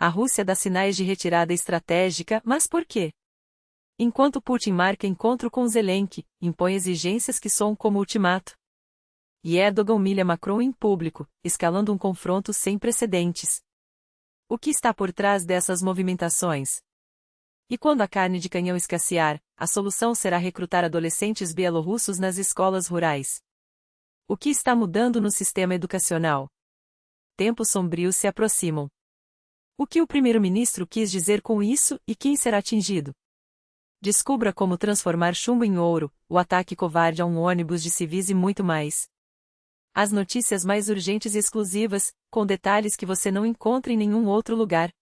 A Rússia dá sinais de retirada estratégica, mas por quê? Enquanto Putin marca encontro com Zelensky, impõe exigências que soam como ultimato. E Erdogan humilha Macron em público, escalando um confronto sem precedentes. O que está por trás dessas movimentações? E quando a carne de canhão escassear, a solução será recrutar adolescentes bielorrussos nas escolas rurais. O que está mudando no sistema educacional? Tempos sombrios se aproximam. O que o primeiro-ministro quis dizer com isso e quem será atingido? Descubra como transformar chumbo em ouro, o ataque covarde a um ônibus de civis e muito mais. As notícias mais urgentes e exclusivas, com detalhes que você não encontra em nenhum outro lugar.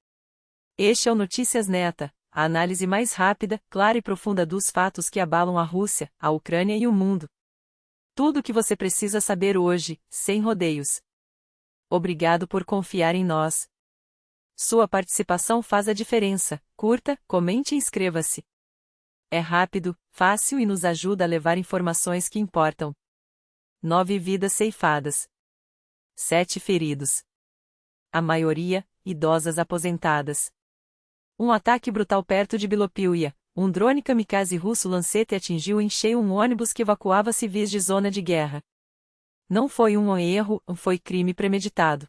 Este é o Notícias Neta, a análise mais rápida, clara e profunda dos fatos que abalam a Rússia, a Ucrânia e o mundo. Tudo o que você precisa saber hoje, sem rodeios. Obrigado por confiar em nós. Sua participação faz a diferença. Curta, comente e inscreva-se. É rápido, fácil e nos ajuda a levar informações que importam. 9 vidas ceifadas. 7 feridos. A maioria, idosas aposentadas. Um ataque brutal perto de Bilopiuia. Um drone kamikaze russo Lancet atingiu em cheio um ônibus que evacuava civis de zona de guerra. Não foi um erro, foi crime premeditado.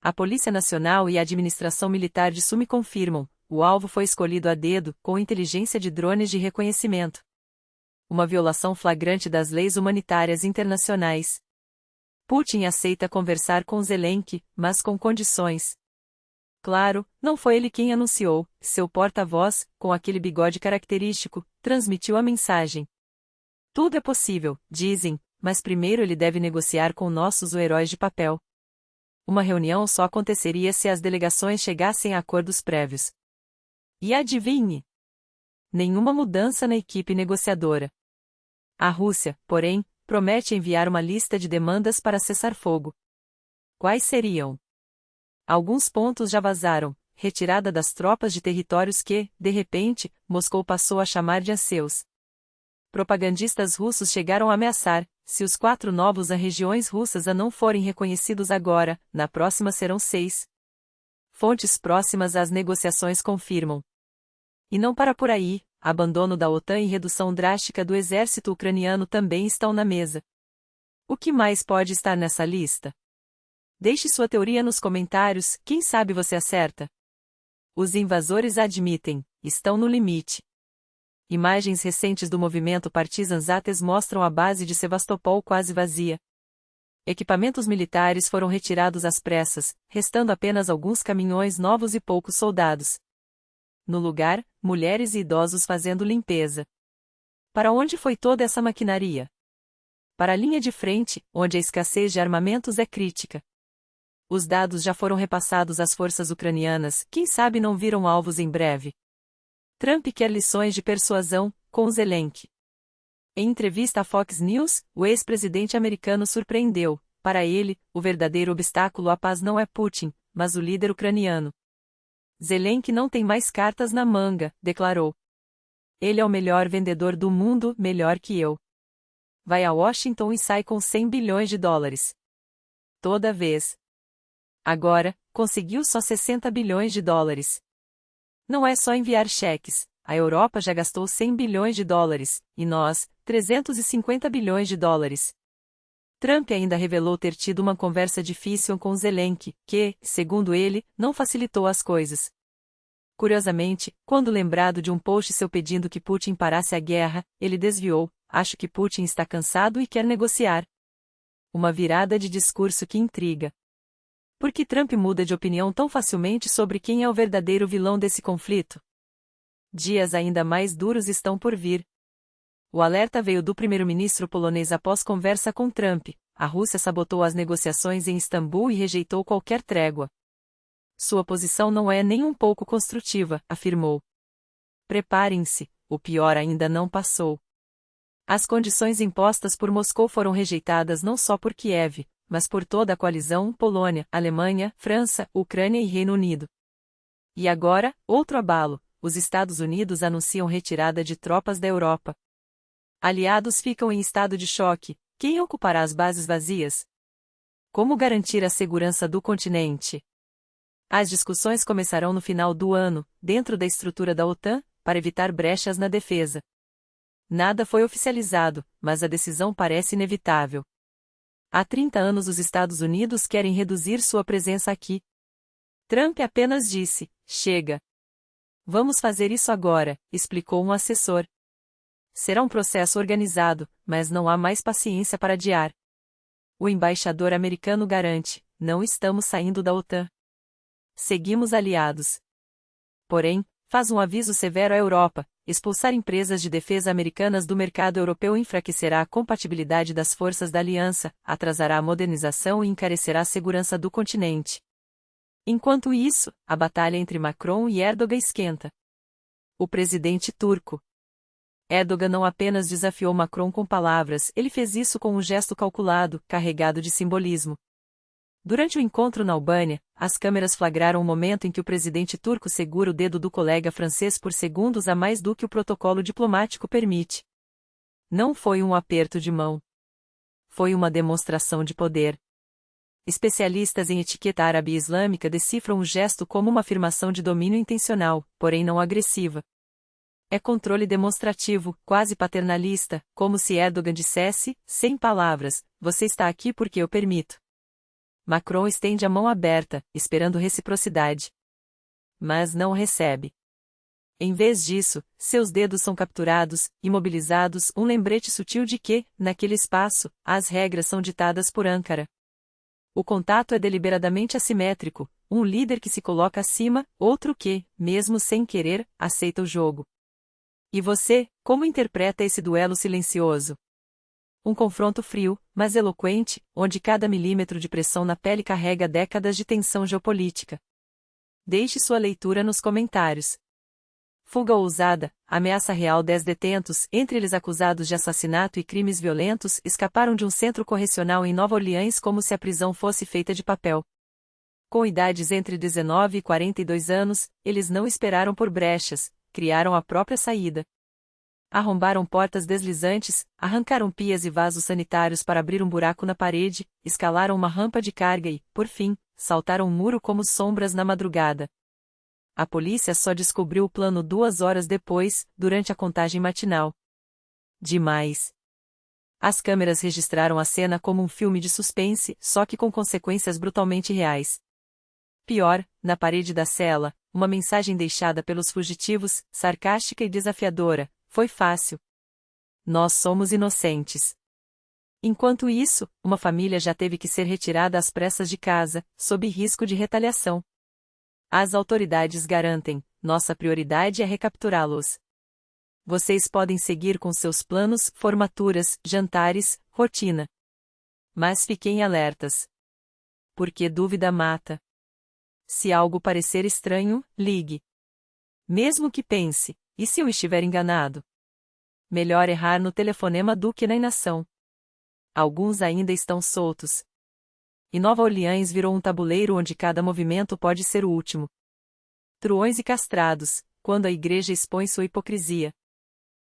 A Polícia Nacional e a Administração Militar de Sumi confirmam, o alvo foi escolhido a dedo, com inteligência de drones de reconhecimento. Uma violação flagrante das leis humanitárias internacionais. Putin aceita conversar com Zelensky, mas com condições. Claro, não foi ele quem anunciou, seu porta-voz, com aquele bigode característico, transmitiu a mensagem. Tudo é possível, dizem, mas primeiro ele deve negociar com nossos heróis de papel. Uma reunião só aconteceria se as delegações chegassem a acordos prévios. E adivinhe? Nenhuma mudança na equipe negociadora. A Rússia, porém, promete enviar uma lista de demandas para cessar fogo. Quais seriam? Alguns pontos já vazaram: retirada das tropas de territórios que, de repente, Moscou passou a chamar de seus. Propagandistas russos chegaram a ameaçar: se os 4 novos regiões russas não forem reconhecidos agora, na próxima serão 6. Fontes próximas às negociações confirmam. E não para por aí, abandono da OTAN e redução drástica do exército ucraniano também estão na mesa. O que mais pode estar nessa lista? Deixe sua teoria nos comentários, quem sabe você acerta. Os invasores admitem, estão no limite. Imagens recentes do movimento Partizan Zates mostram a base de Sevastopol quase vazia. Equipamentos militares foram retirados às pressas, restando apenas alguns caminhões novos e poucos soldados. No lugar, mulheres e idosos fazendo limpeza. Para onde foi toda essa maquinaria? Para a linha de frente, onde a escassez de armamentos é crítica. Os dados já foram repassados às forças ucranianas, quem sabe não viram alvos em breve. Trump quer lições de persuasão, com Zelensky. Em entrevista à Fox News, o ex-presidente americano surpreendeu: para ele, o verdadeiro obstáculo à paz não é Putin, mas o líder ucraniano. Zelensky não tem mais cartas na manga, declarou. Ele é o melhor vendedor do mundo, melhor que eu. Vai a Washington e sai com 100 bilhões de dólares. Toda vez. Agora, conseguiu só 60 bilhões de dólares. Não é só enviar cheques, a Europa já gastou 100 bilhões de dólares, e nós, 350 bilhões de dólares. Trump ainda revelou ter tido uma conversa difícil com Zelensky, que, segundo ele, não facilitou as coisas. Curiosamente, quando lembrado de um post seu pedindo que Putin parasse a guerra, ele desviou: acho que Putin está cansado e quer negociar. Uma virada de discurso que intriga. Por que Trump muda de opinião tão facilmente sobre quem é o verdadeiro vilão desse conflito? Dias ainda mais duros estão por vir. O alerta veio do primeiro-ministro polonês após conversa com Trump: a Rússia sabotou as negociações em Istambul e rejeitou qualquer trégua. Sua posição não é nem um pouco construtiva, afirmou. Preparem-se, o pior ainda não passou. As condições impostas por Moscou foram rejeitadas não só por Kiev, mas por toda a coalizão: Polônia, Alemanha, França, Ucrânia e Reino Unido. E agora, outro abalo: os Estados Unidos anunciam retirada de tropas da Europa. Aliados ficam em estado de choque: quem ocupará as bases vazias? Como garantir a segurança do continente? As discussões começarão no final do ano, dentro da estrutura da OTAN, para evitar brechas na defesa. Nada foi oficializado, mas a decisão parece inevitável. Há 30 anos os Estados Unidos querem reduzir sua presença aqui. Trump apenas disse: chega. Vamos fazer isso agora, explicou um assessor. Será um processo organizado, mas não há mais paciência para adiar. O embaixador americano garante: não estamos saindo da OTAN. Seguimos aliados. Porém, faz um aviso severo à Europa: expulsar empresas de defesa americanas do mercado europeu enfraquecerá a compatibilidade das forças da aliança, atrasará a modernização e encarecerá a segurança do continente. Enquanto isso, a batalha entre Macron e Erdogan esquenta. O presidente turco Erdogan não apenas desafiou Macron com palavras, ele fez isso com um gesto calculado, carregado de simbolismo. Durante o encontro na Albânia, as câmeras flagraram o momento em que o presidente turco segura o dedo do colega francês por segundos a mais do que o protocolo diplomático permite. Não foi um aperto de mão. Foi uma demonstração de poder. Especialistas em etiqueta árabe e islâmica decifram o gesto como uma afirmação de domínio intencional, porém não agressiva. É controle demonstrativo, quase paternalista, como se Erdogan dissesse, sem palavras: você está aqui porque eu permito. Macron estende a mão aberta, esperando reciprocidade. Mas não recebe. Em vez disso, seus dedos são capturados, imobilizados, um lembrete sutil de que, naquele espaço, as regras são ditadas por Ankara. O contato é deliberadamente assimétrico, um líder que se coloca acima, outro que, mesmo sem querer, aceita o jogo. E você, como interpreta esse duelo silencioso? Um confronto frio, mas eloquente, onde cada milímetro de pressão na pele carrega décadas de tensão geopolítica. Deixe sua leitura nos comentários. Fuga ousada, ameaça real: 10 detentos, entre eles acusados de assassinato e crimes violentos, escaparam de um centro correcional em Nova Orleans como se a prisão fosse feita de papel. Com idades entre 19 e 42 anos, eles não esperaram por brechas, criaram a própria saída. Arrombaram portas deslizantes, arrancaram pias e vasos sanitários para abrir um buraco na parede, escalaram uma rampa de carga e, por fim, saltaram um muro como sombras na madrugada. A polícia só descobriu o plano 2 horas depois, durante a contagem matinal. Demais. As câmeras registraram a cena como um filme de suspense, só que com consequências brutalmente reais. Pior, na parede da cela, uma mensagem deixada pelos fugitivos, sarcástica e desafiadora: foi fácil. Nós somos inocentes. Enquanto isso, uma família já teve que ser retirada às pressas de casa, sob risco de retaliação. As autoridades garantem: nossa prioridade é recapturá-los. Vocês podem seguir com seus planos, formaturas, jantares, rotina. Mas fiquem alertas. Porque dúvida mata. Se algo parecer estranho, ligue. Mesmo que pense: e se eu estiver enganado? Melhor errar no telefonema do que na inação. Alguns ainda estão soltos. E Nova Orleans virou um tabuleiro onde cada movimento pode ser o último. Truões e castrados, quando a igreja expõe sua hipocrisia.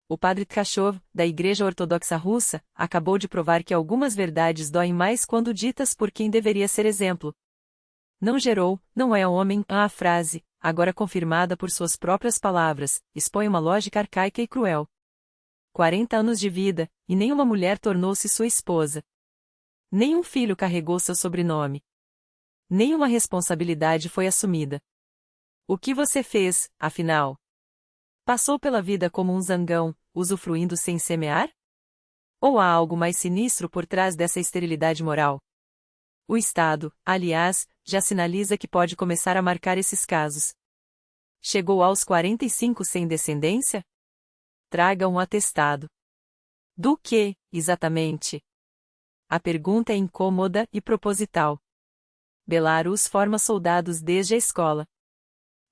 O padre Tkachov, da Igreja Ortodoxa Russa, acabou de provar que algumas verdades doem mais quando ditas por quem deveria ser exemplo. Não gerou, não é homem, a frase, agora confirmada por suas próprias palavras, expõe uma lógica arcaica e cruel. 40 anos de vida, e nenhuma mulher tornou-se sua esposa. Nenhum filho carregou seu sobrenome. Nenhuma responsabilidade foi assumida. O que você fez, afinal? Passou pela vida como um zangão, usufruindo sem semear? Ou há algo mais sinistro por trás dessa esterilidade moral? O Estado, aliás, já sinaliza que pode começar a marcar esses casos. Chegou aos 45 sem descendência? Traga um atestado. Do que, exatamente? A pergunta é incômoda e proposital. Belarus forma soldados desde a escola.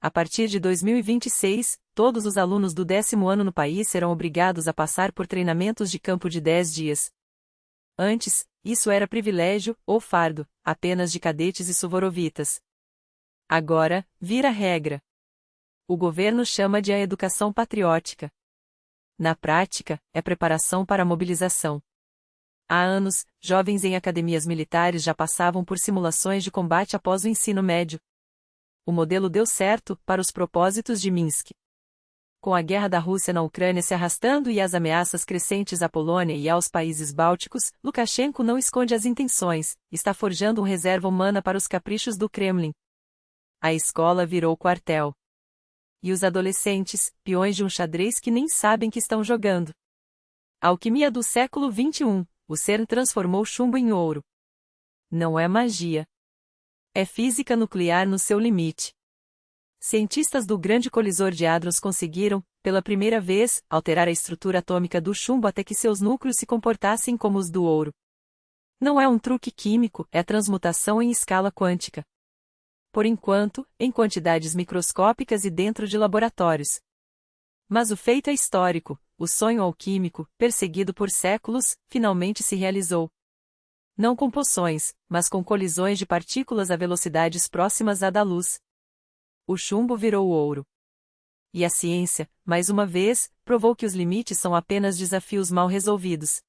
A partir de 2026, todos os alunos do 10º ano no país serão obrigados a passar por treinamentos de campo de 10 dias. Antes, isso era privilégio, ou fardo, apenas de cadetes e suvorovitas. Agora, vira regra. O governo chama de a educação patriótica. Na prática, é preparação para a mobilização. Há anos, jovens em academias militares já passavam por simulações de combate após o ensino médio. o modelo deu certo para os propósitos de Minsk. Com a guerra da Rússia na Ucrânia se arrastando e as ameaças crescentes à Polônia e aos países bálticos, Lukashenko não esconde as intenções, está forjando uma reserva humana para os caprichos do Kremlin. A escola virou quartel. E os adolescentes, peões de um xadrez que nem sabem que estão jogando. A alquimia do século XXI, o CERN transformou chumbo em ouro. Não é magia. É física nuclear no seu limite. Cientistas do Grande Colisor de Hadrons conseguiram, pela primeira vez, alterar a estrutura atômica do chumbo até que seus núcleos se comportassem como os do ouro. Não é um truque químico, é transmutação em escala quântica. Por enquanto, em quantidades microscópicas e dentro de laboratórios. Mas o feito é histórico, o sonho alquímico, perseguido por séculos, finalmente se realizou. Não com poções, mas com colisões de partículas a velocidades próximas à da luz. O chumbo virou ouro. E a ciência, mais uma vez, provou que os limites são apenas desafios mal resolvidos.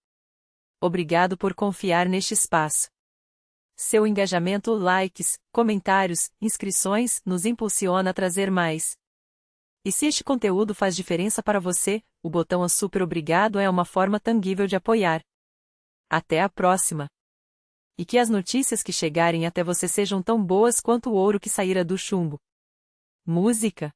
Obrigado por confiar neste espaço. Seu engajamento, likes, comentários, inscrições, nos impulsiona a trazer mais. E se este conteúdo faz diferença para você, o botão super obrigado é uma forma tangível de apoiar. Até a próxima! E que as notícias que chegarem até você sejam tão boas quanto o ouro que saíra do chumbo. Música